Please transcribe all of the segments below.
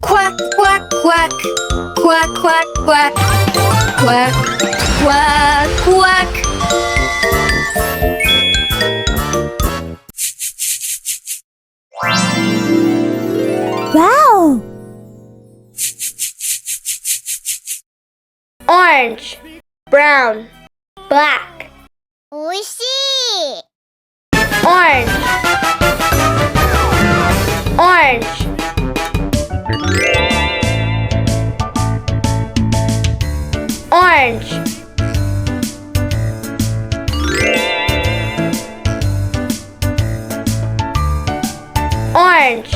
Quack, quack, quack. Quack, quack, quack. Quack, quack, quack. Wow! Orange, brown, black. おいしい Orange, orange. Orange, orange.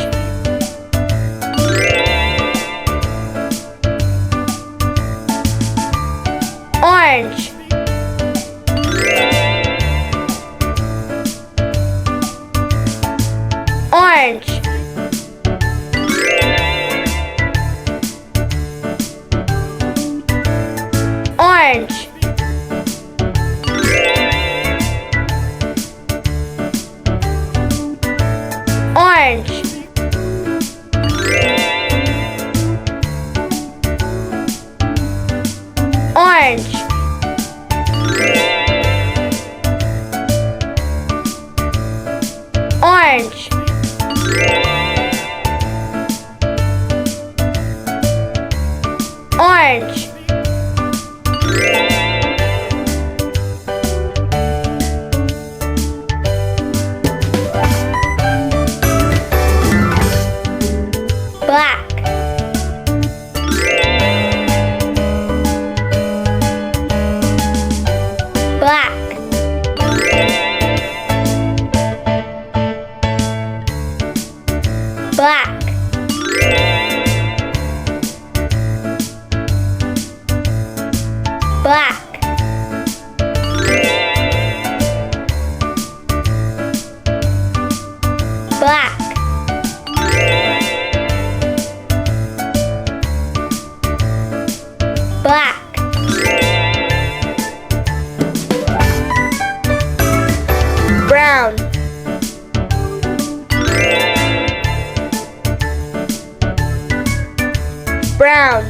Orange, orange. Orange, orange. Orange, orange. Orange, black, black, black, black, black, black. Brown, brown,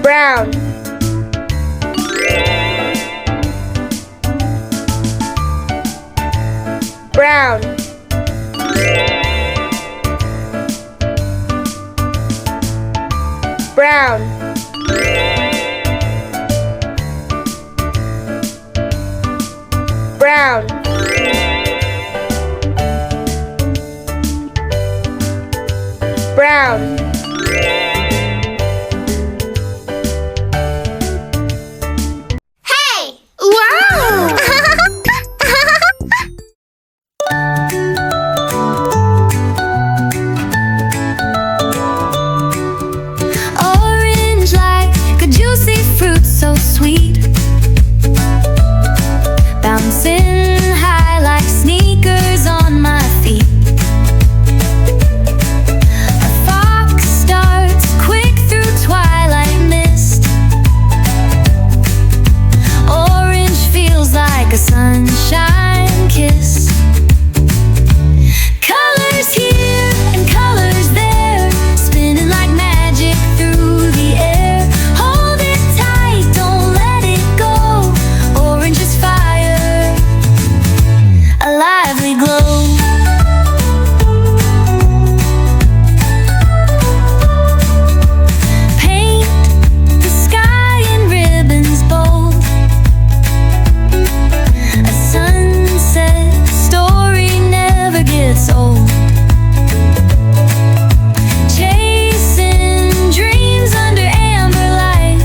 brown, brown, brown, brown. Brown, Hey! Wow! Orange like a juicy fruit so sweet, bouncing high like sneakers on my feet. A fox starts quick through twilight mist. Orange feels like a sunshine kiss. Colors here and colors there, spinning like magic through the air. Hold it tight, don't let it go. Orange is fire, a lively glow. Paint the sky in ribbons bold. A sunset story never gets old. Chasing dreams under amber light.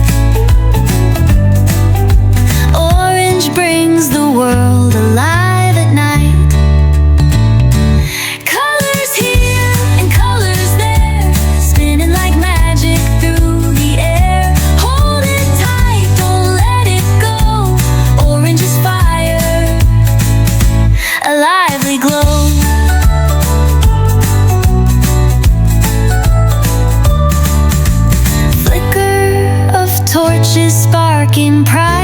Orange brings the world alive at night. Colors here and colors there, spinning like magic through the air. Hold it tight, don't let it go. Orange is fire, a lively glow. Flicker of torches sparking pride.